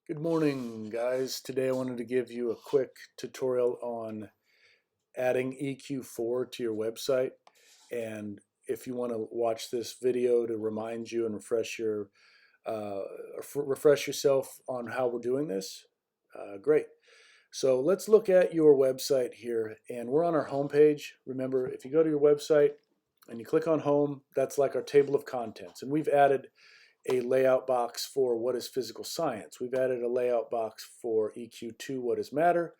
Good morning, guys. Today I wanted to give you a quick tutorial on adding EQ4 to your website. And if you want to watch this video to remind you and uh, refresh yourself on how we're doing this, great. So let's look at your website here, and we're on our home page. Remember, if you go to your website and you click on home, that's like our table of contents. And we've added a layout box for what is physical science. We've added a layout box for EQ2, what is matter.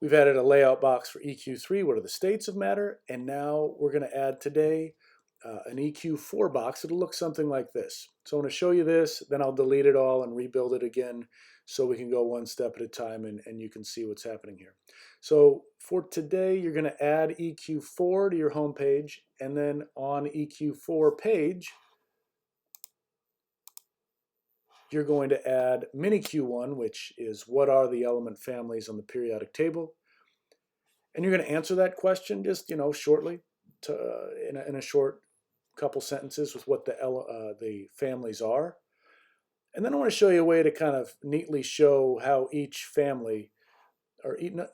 We've added a layout box for EQ3, what are the states of matter. And now we're going to add today an EQ4 box. It'll look something like this. So I'm going to show you this, then I'll delete it all and rebuild it again so we can go one step at a time and you can see what's happening here. So for today, you're going to add EQ4 to your home page, and then on EQ4 page, you're going to add mini Q1, which is what are the element families on the periodic table. And you're going to answer that question just, shortly in a short couple sentences with what the families are. And then I want to show you a way to kind of neatly show how each family,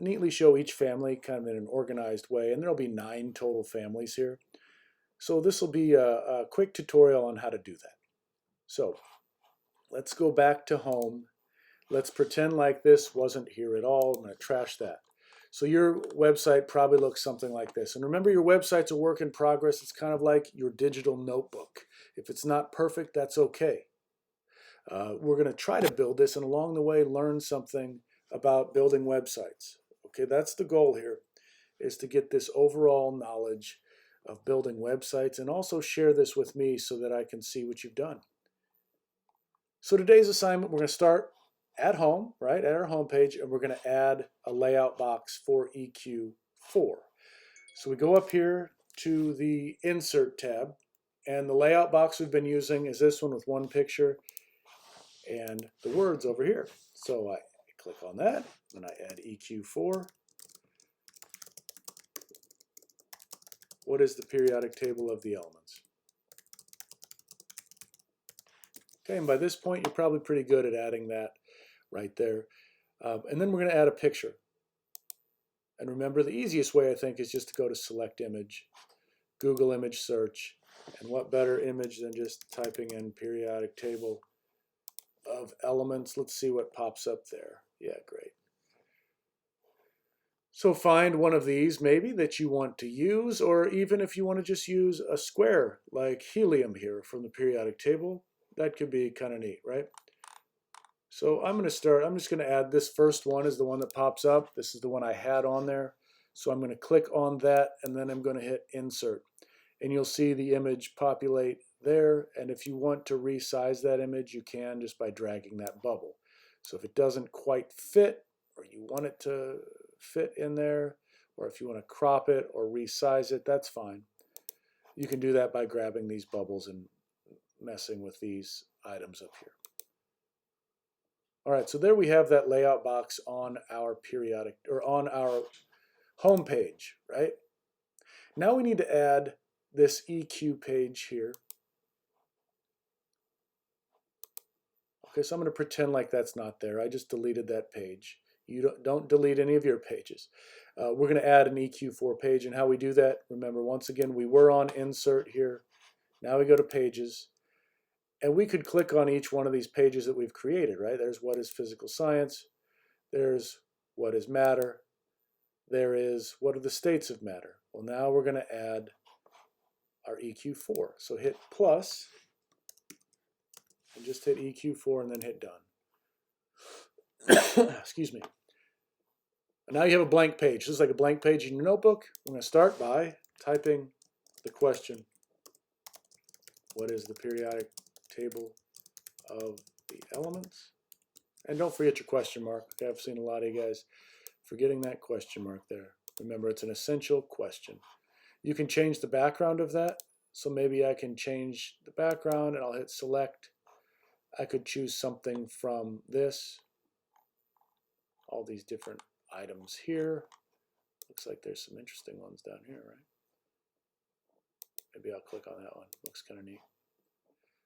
neatly show each family kind of in an organized way. And there'll be 9 total families here. So this will be a quick tutorial on how to do that. So let's go back to home. Let's pretend like this wasn't here at all. I'm going to trash that. So your website probably looks something like this. And remember, your website's a work in progress. It's kind of like your digital notebook. If it's not perfect, that's okay. We're going to try to build this and along the way learn something about building websites. Okay, that's the goal here, is to get this overall knowledge of building websites and also share this with me so that I can see what you've done. So today's assignment, we're going to start at home, right, at our home page, and we're going to add a layout box for EQ4. So we go up here to the Insert tab, and the layout box we've been using is this one with one picture and the words over here. So I click on that, and I add EQ4. What is the periodic table of the elements? Okay, and by this point, you're probably pretty good at adding that right there. And then we're going to add a picture. And remember, the easiest way, I think, is just to go to Select Image, Google Image Search, and what better image than just typing in periodic table of elements. Let's see what pops up there. Yeah, great. So find one of these maybe that you want to use, or even if you want to just use a square like helium here from the periodic table, that could be kind of neat, right? So I'm just going to add this first one is the one that pops up. This is the one I had on there. So I'm going to click on that, and then I'm going to hit Insert. And you'll see the image populate there. And if you want to resize that image, you can just by dragging that bubble. So if it doesn't quite fit, or you want it to fit in there, or if you want to crop it or resize it, that's fine. You can do that by grabbing these bubbles and messing with these items up here. All right, so there we have that layout box on our periodic, or on our home page, right? Now we need to add this EQ page here. Okay, so I'm going to pretend like that's not there. I just deleted that page. You don't delete any of your pages. We're going to add an EQ4 page, and how we do that, remember, once again, we were on Insert here. Now we go to Pages, and we could click on each one of these pages that we've created, right? There's what is physical science. There's what is matter. There is what are the states of matter. Well, now we're going to add our EQ4. So hit plus, and just hit EQ4 and then hit done. Excuse me. And now you have a blank page. This is like a blank page in your notebook. I'm going to start by typing the question, what is the periodic table of the elements? And don't forget your question mark. Okay, I've seen a lot of you guys forgetting that question mark there. Remember, it's an essential question. You can change the background of that. So maybe I can change the background and I'll hit select. I could choose something from this. All these different items here. Looks like there's some interesting ones down here, right? Maybe I'll click on that one. Looks kind of neat.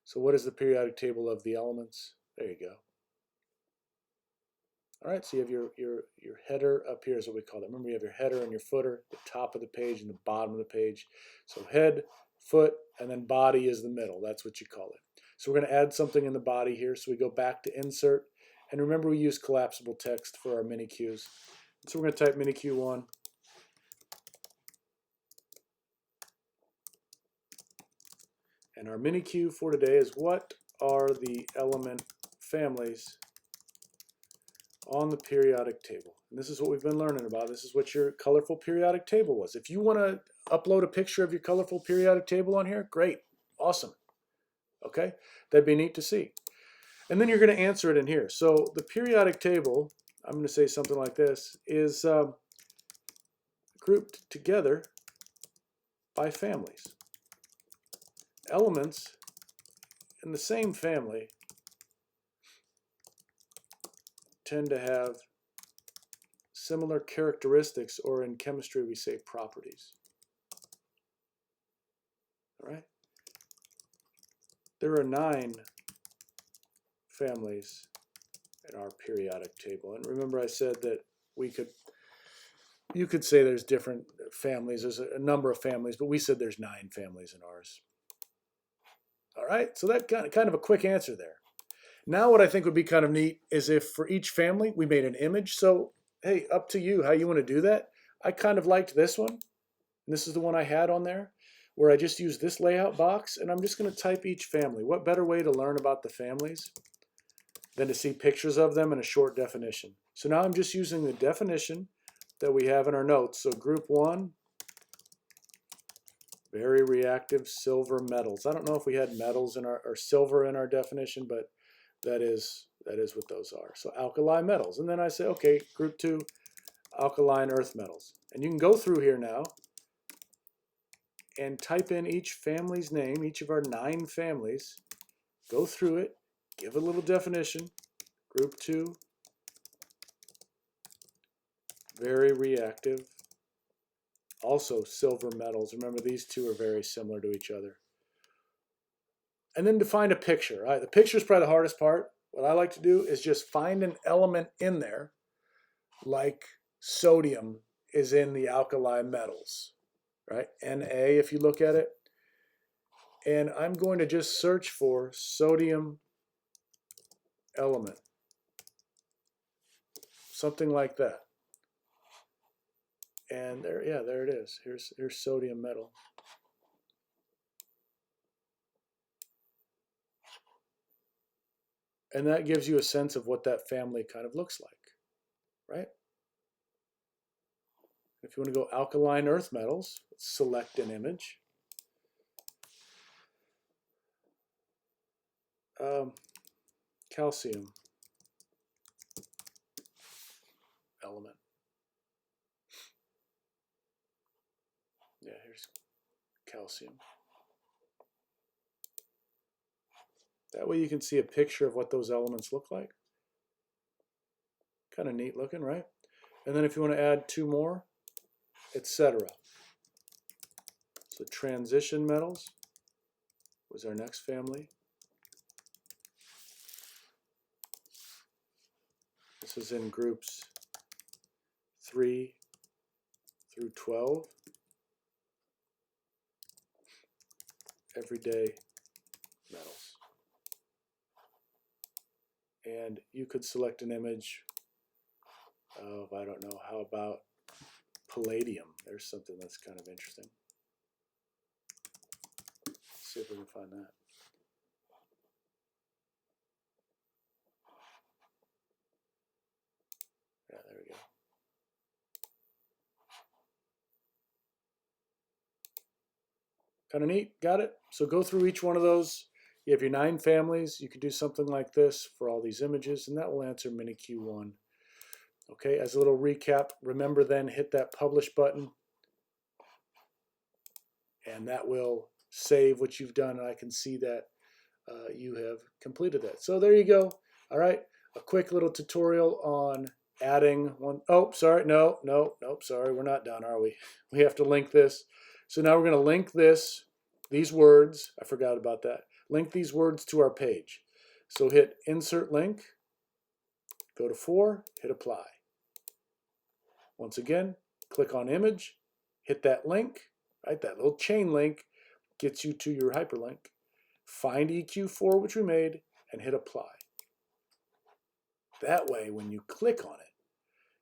So what is the periodic table of the elements? There you go. All right, so you have your header up here is what we call that. Remember, you have your header and your footer, the top of the page and the bottom of the page. So head, foot, and then body is the middle. That's what you call it. So we're going to add something in the body here. So we go back to insert. And remember, we use collapsible text for our mini Qs. So we're going to type mini Q1. And our mini Q for today is, what are the element families on the periodic table? And this is what we've been learning about. This is what your colorful periodic table was. If you want to upload a picture of your colorful periodic table on here, great, awesome. Okay, that'd be neat to see. And then you're going to answer it in here. So the periodic table, I'm going to say something like this, is grouped together by families. Elements in the same family tend to have similar characteristics, or in chemistry we say properties. All right? There are 9 families in our periodic table. And remember, I said that you could say there's different families. There's a number of families, but we said there's 9 families in ours. All right, so that kind of a quick answer there. Now what I think would be kind of neat is if for each family we made an image. So hey, up to you how you want to do that. I kind of liked this one. And this is the one I had on there, where I just used this layout box, and I'm just going to type each family. What better way to learn about the families than to see pictures of them in a short definition? So now I'm just using the definition that we have in our notes. So group 1, very reactive silver metals. I don't know if we had metals in our, or silver in our definition, but that is what those are. So alkali metals. And then I say, okay, group 2, alkaline earth metals. And you can go through here now and type in each family's name, each of our 9 families, go through it, give a little definition. Group 2, very reactive, also silver metals. Remember, these two are very similar to each other. And then define a picture. Right? The picture is probably the hardest part. What I like to do is just find an element in there, like sodium is in the alkali metals, right? Na, if you look at it. And I'm going to just search for sodium element, something like that. And there, yeah, there it is. Here's sodium metal. And that gives you a sense of what that family kind of looks like, right? If you want to go alkaline earth metals, select an image. Calcium element. Yeah, here's calcium. That way you can see a picture of what those elements look like. Kind of neat looking, right? And then if you want to add 2 more, etc. So transition metals was our next family. This is in groups 3 through 12. Everyday metals. And you could select an image of, I don't know, how about palladium? There's something that's kind of interesting. Let's see if we can find that. Yeah, there we go. Kind of neat, got it? So go through each one of those. You have your 9 families. You could do something like this for all these images, and that will answer mini Q1. Okay, as a little recap, remember then, hit that publish button, and that will save what you've done, and I can see that you have completed that. So there you go. All right, a quick little tutorial on adding one. Oh, sorry, no, sorry, we're not done, are we? We have to link this. So now we're going to link these words. I forgot about that. Link these words to our page. So hit insert link, Go to 4, hit apply. Once again, click on image, hit that link, right? That little chain link gets you to your hyperlink. Find EQ4, which we made, and hit apply. That way, when you click on it,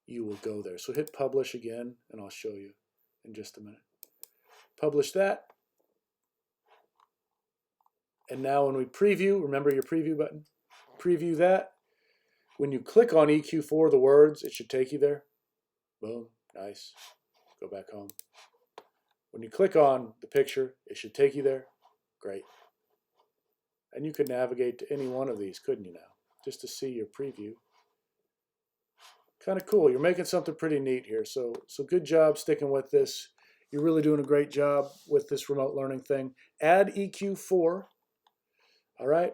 you will go there. So hit publish again, and I'll show you in just a minute. Publish that. And now when we preview, remember your preview button? Preview that. When you click on EQ4, the words, it should take you there. Boom, nice. Go back home. When you click on the picture, it should take you there. Great. And you could navigate to any one of these, couldn't you now? Just to see your preview. Kind of cool. You're making something pretty neat here. So good job sticking with this. You're really doing a great job with this remote learning thing. Add EQ4. All right.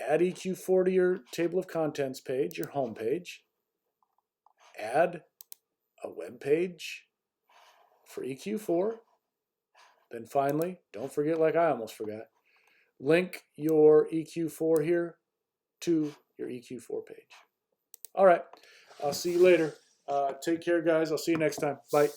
Add EQ4 to your table of contents page, your home page. Add a web page for EQ4. Then finally, don't forget, like I almost forgot, link your EQ4 here to your EQ4 page. All right. I'll see you later. Take care, guys. I'll see you next time. Bye.